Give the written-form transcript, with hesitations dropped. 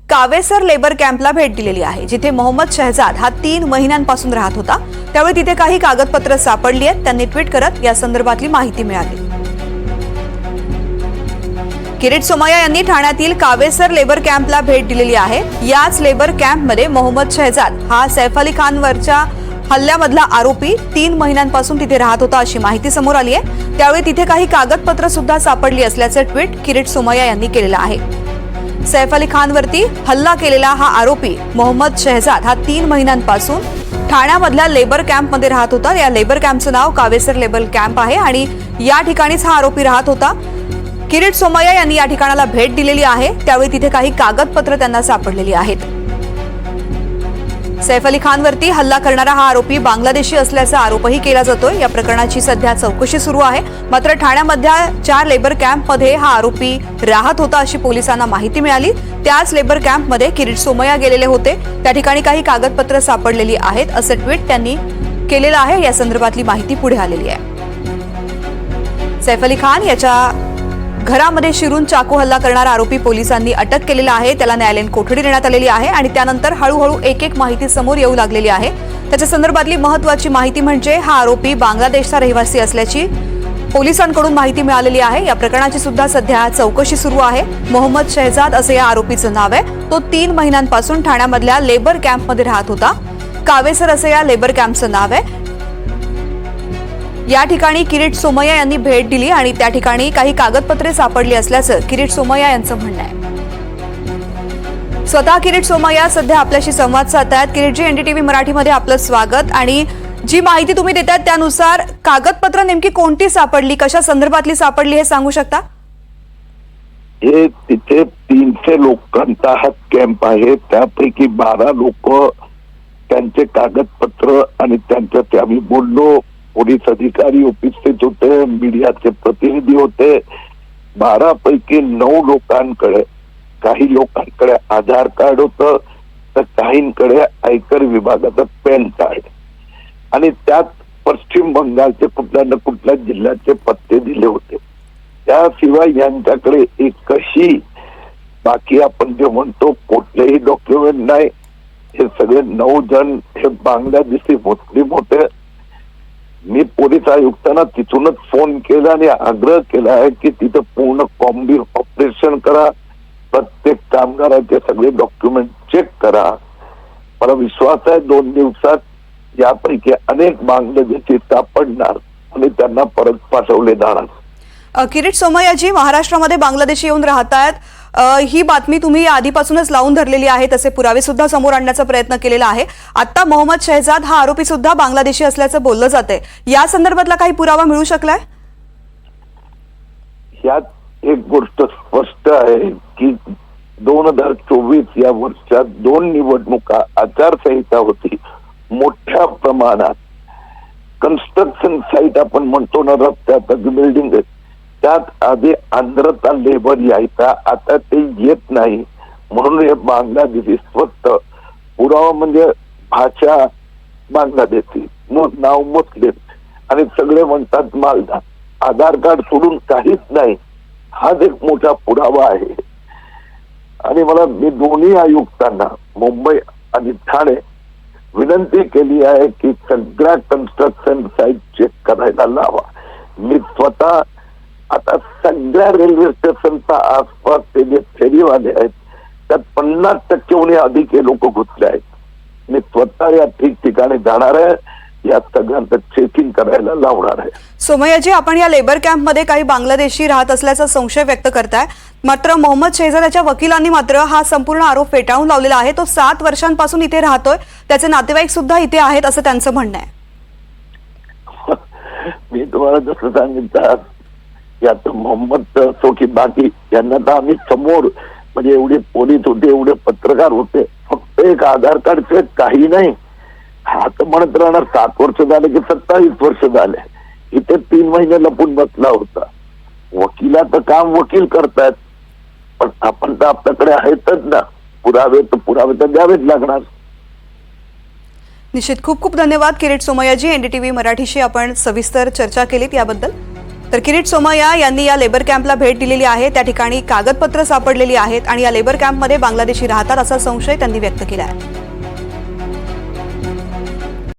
Kavesar labour कॅम्पला भेट दिलेली आहे, जिथे मोहम्मद शहजाद हा 3 महिन्यांपासून राहत होता। त्यावेळी तिथे काही कागदपत्र सापडली आहेत। त्यांनी ट्विट करत या संदर्भातली माहिती मिळाली। किरीट सोमय्या यांनी ठाण्यातील कावेसर लेबर कॅम्पला भेट दिलेली आहे। याच लेबर कॅम्पमध्ये मोहम्मद शहजाद हा सैफ अली खानवरच्या हल्ल्यामधला आरोपी 3 महिन्यांपासून तिथे राहत होता अशी माहिती समोर आली आहे। त्यावेळी तिथे काही कागदपत्र सुद्धा सापडली असल्याचे ट्विट किरीट सोमय्या यांनी केलेलं आहे। सैफ अली खानवरती हल्ला केलेला हा आरोपी मोहम्मद शहजाद हा 3 महिन्यांपासून ठाण्यामधल्या लेबर कॅम्पमध्ये राहत होता। या लेबर कॅम्पचं नाव कावेसर लेबर कॅम्प आहे आणि या ठिकाणीच हा आरोपी राहत होता। किरीट सोमय्या यांनी या ठिकाणाला भेट दिलेली आहे। त्यावेळी तिथे काही कागदपत्र त्यांना सापडलेली आहेत। सैफ अली खानवरती हल्ला करणारा हा आरोपी बांगलादेशी असल्याचा आरोपही केला जातोय। या प्रकरणाची सध्या चौकशी सुरू आहे। मात्र ठाण्यामधल्या 4 लेबर कॅम्पमध्ये हा आरोपी राहत होता अशी पोलिसांना माहिती मिळाली। त्याच लेबर कॅम्पमध्ये किरीट सोमय्या गेलेले होते। त्या ठिकाणी काही कागदपत्र सापडलेली आहेत असं ट्विट त्यांनी केलेलं आहे। या संदर्भातली माहिती पुढे आलेली आहे। सैफ अली खान याच्या घरामध्ये शिरून चाकू हल्ला करणारा आरोपी पोलिसांनी अटक केलेला आहे। त्याला न्यायालयीन कोठडी देण्यात आलेली आहे आणि त्यानंतर हळूहळू एक माहिती समोर येऊ लागलेली आहे। त्याच्या संदर्भातली महत्त्वाची माहिती म्हणजे हा आरोपी बांगलादेशचा रहिवासी असल्याची पोलिसांकडून माहिती मिळालेली आहे। या प्रकरणाची सुद्धा सध्या चौकशी सुरू आहे। मोहम्मद शहजाद असे या आरोपीचं नाव आहे। तो 3 महिन्यांपासून ठाण्यामधल्या लेबर कॅम्पमध्ये राहत होता। कावेसर असे या लेबर कॅम्पचं नाव आहे। या ठिकाणी किरीट सोमय्या यांनी भेट दिली आणि त्या ठिकाणी काही कागदपत्रे सापडली असल्याचं किरीट सोमय्या यांचं म्हणणं आहे। स्वतः किरीट सोमय्या सध्या आपल्याशी संवाद साधतायत। किरीटजी, एनडीटीव्ही मराठीमध्ये आपलं स्वागत। आणि जी माहिती तुम्ही देतायत त्यानुसार कागदपत्र नेमकी कोणती सापडली, कशा संदर्भातली सापडली हे सांगू शकता? हे तिथे 300 लोकांचा हा कॅम्प आहे। त्यापैकी 12 लोक त्यांचे कागदपत्र आणि त्यांचं ते आम्ही बोललो, पोलीस अधिकारी उपस्थित होते, मीडियाचे प्रतिनिधी होते। 12 पैकी 9 लोकांकडे, काही लोकांकडे आधार कार्ड होतं तर काहींकडे आयकर विभागाचं पॅन कार्ड आणि त्यात पश्चिम बंगालचे कुठल्या ना कुठल्या जिल्ह्याचे पत्ते दिले होते। त्याशिवाय यांच्याकडे एकही बाकी आपण जे म्हणतो कुठलेही डॉक्युमेंट नाही। हे सगळे 9 जण हे बांगलादेशी मुस्लिम होते। मी पोलीस आयुक्तांना तिथूनच फोन केला आणि आग्रह केला आहे की तिथं पूर्ण कॉम्बी ऑपरेशन करा, प्रत्येक कामगाराचे सगळे डॉक्युमेंट चेक करा। मला विश्वास आहे 2 दिवसात यापैकी अनेक बांगलादेशी सापडणार आणि त्यांना परत पाठवले जाणार। किरीट सोमय्याजी, महाराष्ट्रामध्ये बांगलादेशी येऊन राहतायत, ही बातमी तुम्ही आधीपासूनच लावून धरलेली आहे, तसे पुरावे सुद्धा समोर आणण्याचा प्रयत्न केलेला आहे। आता मोहम्मद शहजाद हा आरोपी सुद्धा बांगलादेशी असल्याचं बोललं जाते, या संदर्भातला काही पुरावा मिळू शकलाय? यात एक गोष्ट स्पष्ट आहे की 2024 या वर्षात 2 निवडणुका आचारसंहिता होती। मोठ्या प्रमाणात कन्स्ट्रक्शन साईट आपण म्हणतो ना, रस्त्यात बिल्डिंग, त्यात आधी आंध्रचा लेबर यायचा, आता ते येत नाही म्हणून हे बांगलादेशी स्वस्त पुरावा म्हणजे भाषा बांगलादेशी, नाव मुस्लिम आणि सगळे म्हणतात मालदार, आधार कार्ड सोडून काहीच नाही। हाच एक मोठा पुरावा आहे। आणि मला मी दोन्ही आयुक्तांना मुंबई आणि ठाणे विनंती केली आहे की सगळ्या कन्स्ट्रक्शन साईट चेक करायला लावा। मी स्वतः आता सगळ्या रेल्वे स्टेशनच्या आसपास ते जे फेरीवाले आहेत त्यात 50% अधिक हे लोक घुसले आहेत। मी स्वतः या ठिकठिकाणी जाणार आहे, या सगळ्यांचं चेकिंग करायला लावणार आहे। सोमय्याजी, आपण या लेबर कॅम्पमध्ये काही बांगलादेशी राहत असल्याचा संशय व्यक्त करताय, मात्र मोहम्मद शहजादाच्या वकिलांनी मात्र हा संपूर्ण आरोप फेटाळून लावलेला आहे। तो 7 वर्षांपासून इथे राहतोय, त्याचे नातेवाईक सुद्धा इथे आहेत असं त्यांचं म्हणणं आहे। मी तुम्हाला जसं सांगितलं, यात मोहम्मद असो की बाकी यांना तर आम्ही समोर म्हणजे एवढे पोलीस होते, एवढे पत्रकार होते, फक्त एक आधार कार्डचे काही नाही। हा तर म्हणत राहणार 7 वर्ष झाले की 27 वर्ष झाले, इथे 3 महिने लपून बसला होता। वकिलाचं काम वकील करतायत, पण आपण तर आपल्याकडे आहेतच ना पुरावे, तर पुरावे तर द्यावेच लागणार। निश्चित, खूप खूप धन्यवाद किरीट सोमय्याजी। एनडीटीव्ही मराठीशी आपण सविस्तर चर्चा केलीत याबद्दल। तर किरीट सोमय्या यांनी या लेबर कॅम्पला भेट दिलेली आहे। त्या ठिकाणी कागदपत्र सापडलेली आहेत आणि या लेबर कॅम्पमध्ये बांगलादेशी राहतात असा संशय त्यांनी व्यक्त केला आहे।